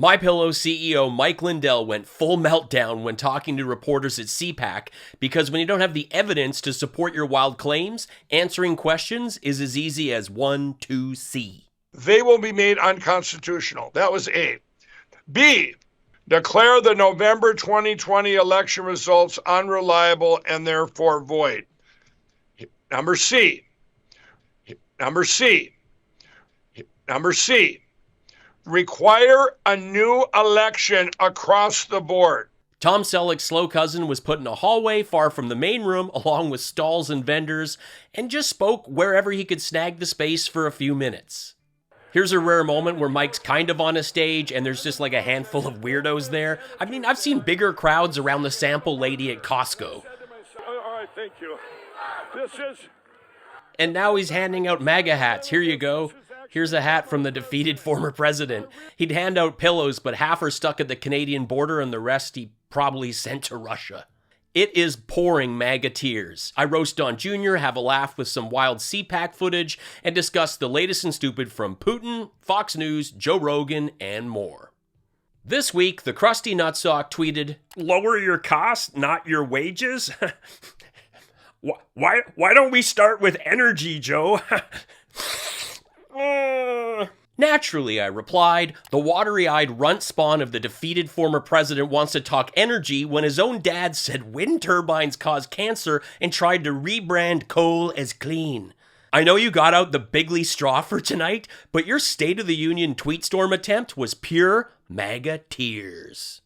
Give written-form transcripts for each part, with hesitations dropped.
MyPillow CEO Mike Lindell went full meltdown when talking to reporters at CPAC because when you don't have the evidence to support your wild claims, answering questions is as easy as 1, 2, C. They will be made unconstitutional. That was A. B, declare the November 2020 election results unreliable and therefore void. Number C. Require a new election across the board. Tom Selleck's slow cousin was put in a hallway far from the main room along with stalls and vendors and just spoke wherever he could snag the space for a few minutes. Here's a rare moment where Mike's kind of on a stage and there's just like a handful of weirdos there. I mean, I've seen bigger crowds around the sample lady at Costco. All right, thank you. And now he's handing out MAGA hats. Here you go. Here's a hat from the defeated former president. He'd hand out pillows, but half are stuck at the Canadian border and the rest he probably sent to Russia. It is pouring MAGA tears. I roast Don Jr., have a laugh with some wild CPAC footage, and discuss the latest and stupid from Putin, Fox News, Joe Rogan, and more. This week, the crusty nutsock tweeted, "Lower your costs, not your wages? Why don't we start with energy, Joe?" Naturally, I replied, the watery-eyed runt spawn of the defeated former president wants to talk energy when his own dad said wind turbines cause cancer and tried to rebrand coal as clean. I know you got out the bigly straw for tonight, but your State of the Union tweet storm attempt was pure MAGA tears.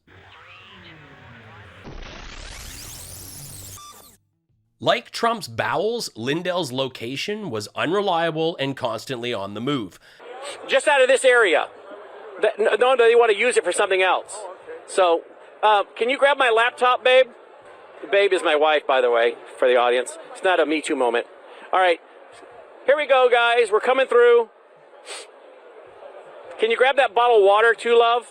Like Trump's bowels, Lindell's location was unreliable and constantly on the move. Just out of this area. No, they want to use it for something else. So, can you grab my laptop, babe? Babe is my wife, by the way, for the audience. It's not a Me Too moment. All right. Here we go, guys. We're coming through. Can you grab that bottle of water, too, love?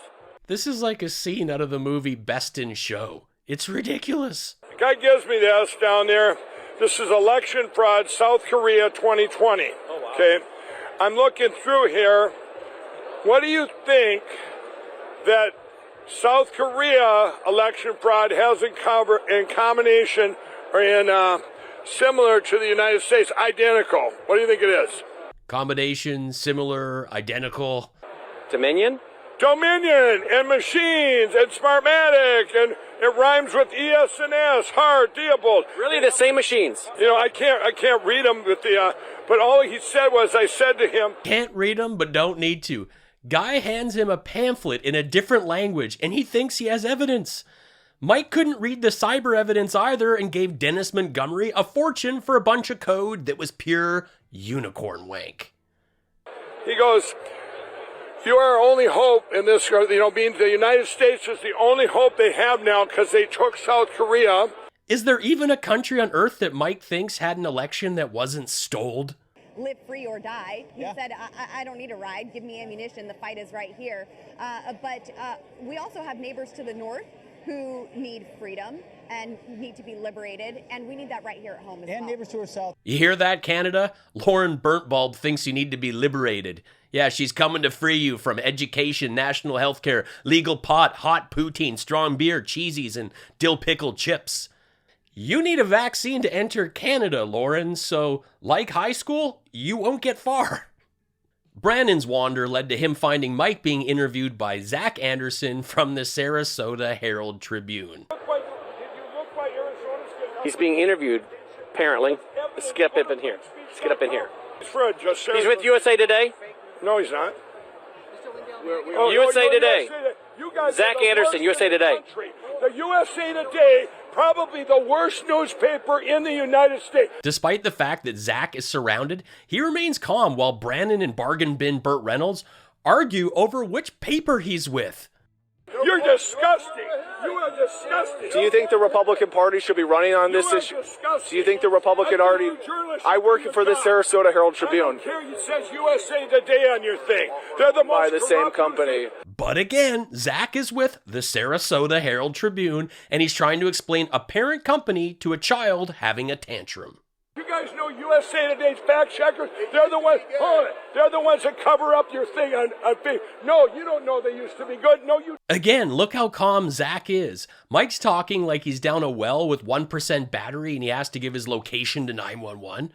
This is like a scene out of the movie Best in Show. It's ridiculous. The guy gives me this down there. This is election fraud, South Korea 2020. Oh, wow. Okay. I'm looking through here. What do you think that South Korea election fraud has in combination or in similar to the United States? Identical. What do you think it is? Combination, similar, identical. Dominion and machines and Smartmatic and it rhymes with ES&S, hard, Diebold. Really, the same machines? You know, I can't read them with the. But all he said was, I said to him, "Can't read them, but don't need to." Guy hands him a pamphlet in a different language, and he thinks he has evidence. Mike couldn't read the cyber evidence either and gave Dennis Montgomery a fortune for a bunch of code that was pure unicorn wank. He goes, "You are our only hope in this, being the United States is the only hope they have now because they took South Korea." Is there even a country on earth that Mike thinks had an election that wasn't stoled? Live free or die. He said, I don't need a ride. Give me ammunition. The fight is right here. But we also have neighbors to the north who need freedom and need to be liberated. And we need that right here at home as well. And neighbors to our south. You hear that, Canada? Lauren Burntbulb thinks you need to be liberated. Yeah, she's coming to free you from education, national health care, legal pot, hot poutine, strong beer, cheesies, and dill pickled chips. You need a vaccine to enter Canada, Lauren, so, like high school, you won't get far. Brandon's wander led to him finding Mike being interviewed by Zach Anderson from the Sarasota Herald Tribune. He's being interviewed, apparently. Let's get up in here. He's with USA Today? No, he's not. USA Today. Zach Anderson, USA Today. The USA Today, probably the worst newspaper in the United States. Despite the fact that Zach is surrounded, he remains calm while Brandon and bargain bin Burt Reynolds argue over which paper he's with. You're disgusting. You are disgusting. Do you think the Republican Party should be running on this issue? Do you think the Republican Party... I work for the Sarasota Herald Tribune. It says USA Today on your thing. They're by the same company. But again, Zach is with the Sarasota Herald Tribune, and he's trying to explain a parent company to a child having a tantrum. You guys know USA Today's fact checkers, they're the ones, hold it, they're the ones that cover up your thing on Facebook. No, you don't know they used to be good. No, you... Again, look how calm Zach is. Mike's talking like he's down a well with 1% battery and he has to give his location to 911.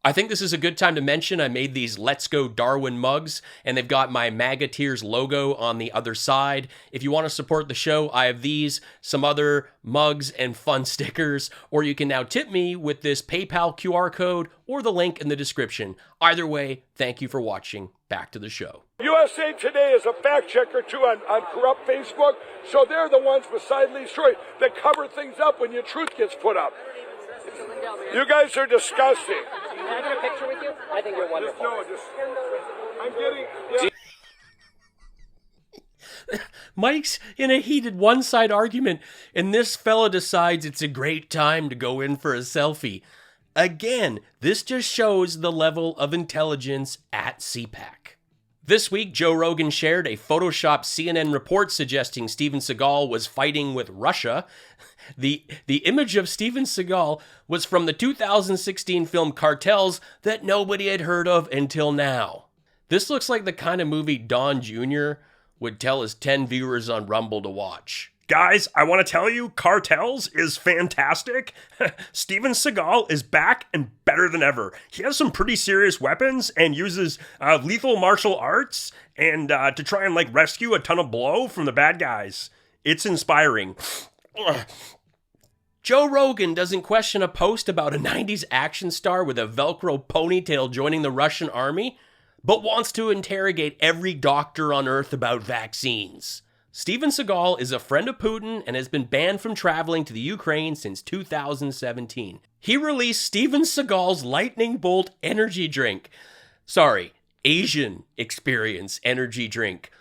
I think this is a good time to mention I made these Let's Go Darwin mugs, and they've got my MAGA Tears logo on the other side. If you want to support the show, I have these, some other mugs, and fun stickers, or you can now tip me with this PayPal QR code or the link in the description. Either way, thank you for watching. Back to the show. USA Today is a fact checker too on corrupt Facebook, so they're the ones beside Lee Strode that cover things up when your truth gets put up. You guys are disgusting. Can I get a picture with you? I think you're wonderful. I'm getting... Yeah. Mike's in a heated one-side argument, and this fella decides it's a great time to go in for a selfie. Again, this just shows the level of intelligence at CPAC. This week, Joe Rogan shared a Photoshopped CNN report suggesting Steven Seagal was fighting with Russia. The image of Steven Seagal was from the 2016 film Cartels that nobody had heard of until now. This looks like the kind of movie Don Jr. would tell his 10 viewers on Rumble to watch. Guys, I want to tell you, Cartels is fantastic. Steven Seagal is back and better than ever. He has some pretty serious weapons and uses lethal martial arts and to try and rescue a ton of blow from the bad guys. It's inspiring. Joe Rogan doesn't question a post about a 90s action star with a Velcro ponytail joining the Russian army, but wants to interrogate every doctor on Earth about vaccines. Steven Seagal is a friend of Putin and has been banned from traveling to the Ukraine since 2017. He released Steven Seagal's Lightning Bolt energy drink. Asian Experience energy drink.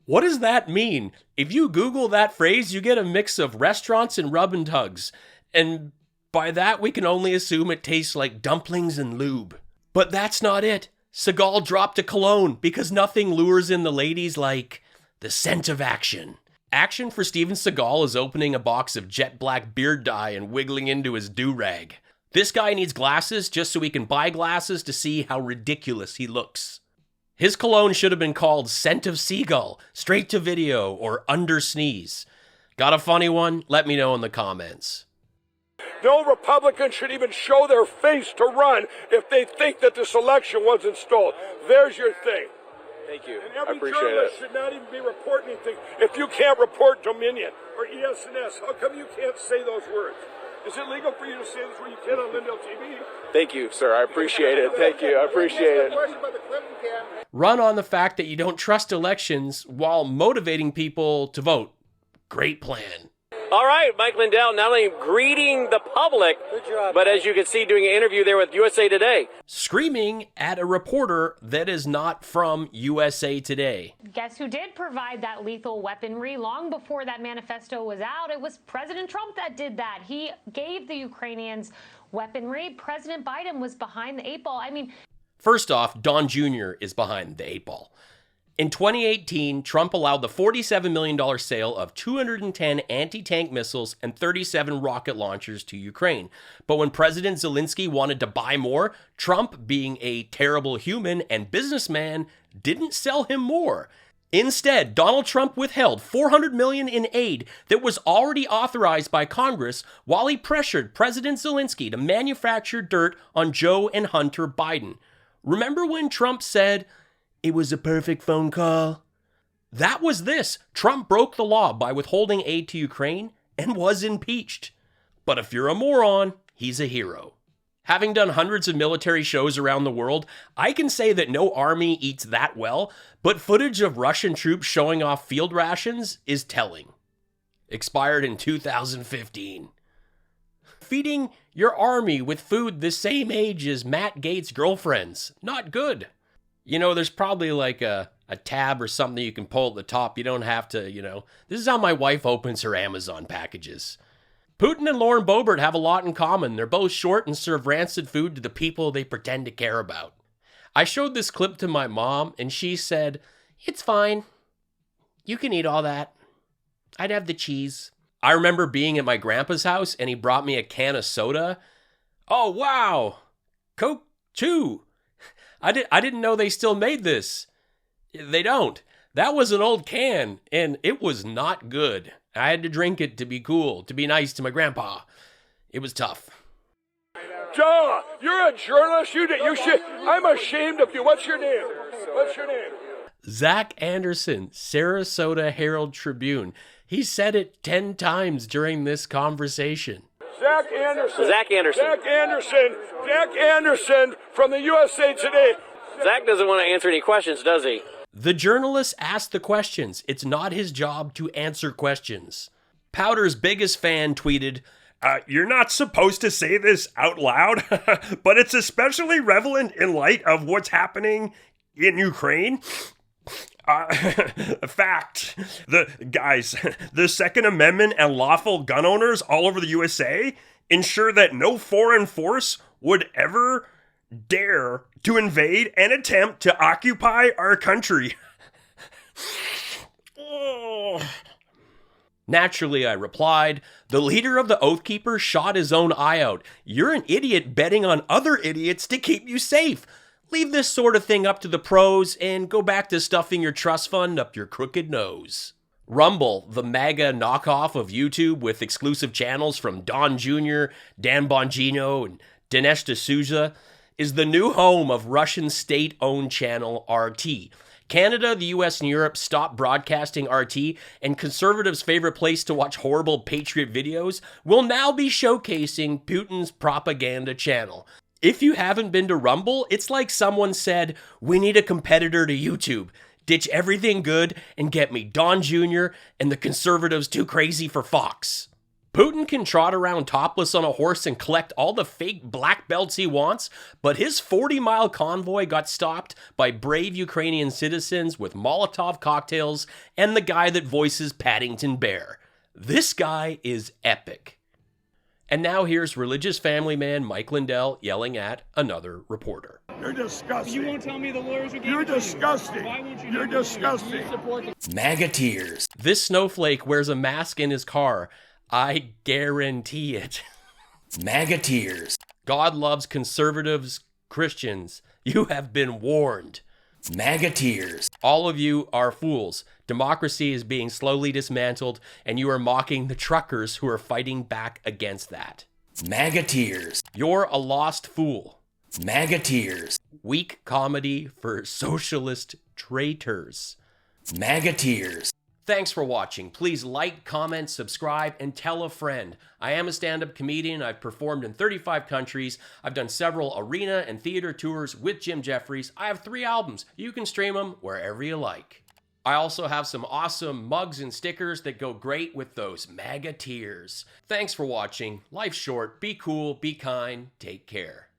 What does that mean? If you Google that phrase, you get a mix of restaurants and rub and tugs. And by that, we can only assume it tastes like dumplings and lube. But that's not it. Seagal dropped a cologne because nothing lures in the ladies like the scent of action. Action for Steven Seagal is opening a box of jet black beard dye and wiggling into his do-rag. This guy needs glasses just so he can buy glasses to see how ridiculous he looks. His cologne should have been called Scent of Seagull, Straight to Video, or Under Sneeze. Got a funny one? Let me know in the comments. No Republican should even show their face to run if they think that this election wasn't stolen. There's your thing. Thank you. And every I appreciate journalist it. should not even be reporting anything if you can't report Dominion or ES&S. How come you can't say those words? Is it legal for you to say this where you can on Lindell TV? Thank you, sir. I appreciate it. Thank you. I appreciate it. Run on the fact that you don't trust elections while motivating people to vote. Great plan. All right, Mike Lindell, not only greeting the public, but as you can see, doing an interview there with USA Today. Screaming at a reporter that is not from USA Today. Guess who did provide that lethal weaponry long before that manifesto was out? It was President Trump that did that. He gave the Ukrainians weaponry. President Biden was behind the 8 ball. First off, Don Jr. is behind the 8 ball. In 2018, Trump allowed the $47 million sale of 210 anti-tank missiles and 37 rocket launchers to Ukraine. But when President Zelensky wanted to buy more, Trump, being a terrible human and businessman, didn't sell him more. Instead, Donald Trump withheld $400 million in aid that was already authorized by Congress while he pressured President Zelensky to manufacture dirt on Joe and Hunter Biden. Remember when Trump said, "It was a perfect phone call"? That was this. Trump broke the law by withholding aid to Ukraine and was impeached. But if you're a moron, he's a hero. Having done hundreds of military shows around the world, I can say that no army eats that well, but footage of Russian troops showing off field rations is telling. Expired in 2015. Feeding your army with food the same age as Matt Gaetz' girlfriends. Not good. You know, there's probably like a tab or something you can pull at the top. You don't have to, This is how my wife opens her Amazon packages. Putin and Lauren Boebert have a lot in common. They're both short and serve rancid food to the people they pretend to care about. I showed this clip to my mom, and she said, "It's fine. You can eat all that. I'd have the cheese." I remember being at my grandpa's house, and he brought me a can of soda. Oh, wow. Coke 2. I didn't know they still made this. They don't. That was an old can, and it was not good. I had to drink it to be cool, to be nice to my grandpa. It was tough. Duh! You're a journalist. You should. I'm ashamed of you. What's your name? What's your name? Zach Anderson, Sarasota Herald Tribune. He said it 10 times during this conversation. Zach Anderson. Zach Anderson. Zach Anderson. Zach Anderson from the USA Today. Zach doesn't want to answer any questions, does he? The journalist asked the questions. It's not his job to answer questions. Powder's biggest fan tweeted, You're not supposed to say this out loud, but it's especially relevant in light of what's happening in Ukraine. Fact, the Second Amendment and lawful gun owners all over the USA ensure that no foreign force would ever dare to invade and attempt to occupy our country. Naturally, I replied, the leader of the Oath Keepers shot his own eye out. You're an idiot betting on other idiots to keep you safe. Leave this sort of thing up to the pros and go back to stuffing your trust fund up your crooked nose. Rumble, the MAGA knockoff of YouTube with exclusive channels from Don Jr., Dan Bongino, and Dinesh D'Souza, is the new home of Russian state-owned channel RT. Canada, the US, and Europe stopped broadcasting RT, and conservatives' favorite place to watch horrible patriot videos will now be showcasing Putin's propaganda channel. If you haven't been to Rumble, it's like someone said, we need a competitor to YouTube. Ditch everything good and get me Don Jr. and the conservatives too crazy for Fox. Putin can trot around topless on a horse and collect all the fake black belts he wants, but his 40-mile convoy got stopped by brave Ukrainian citizens with Molotov cocktails and the guy that voices Paddington Bear. This guy is epic. And now here's religious family man Mike Lindell yelling at another reporter. You're disgusting. You won't tell me the lawyers are giving You're disgusting. Why won't you? You're disgusting. MAGA tears. This snowflake wears a mask in his car. I guarantee it. MAGA tears. God loves conservatives, Christians. You have been warned. MAGA tears. All of you are fools. Democracy is being slowly dismantled, and you are mocking the truckers who are fighting back against that. MAGA tears. You're a lost fool. MAGA tears. Weak comedy for socialist traitors. MAGA tears. Thanks for watching. Please like, comment, subscribe, and tell a friend. I am a stand-up comedian. I've performed in 35 countries. I've done several arena and theater tours with Jim Jefferies. I have 3 albums. You can stream them wherever you like. I also have some awesome mugs and stickers that go great with those MAGA tears. Thanks for watching. Life's short. Be cool, be kind, take care.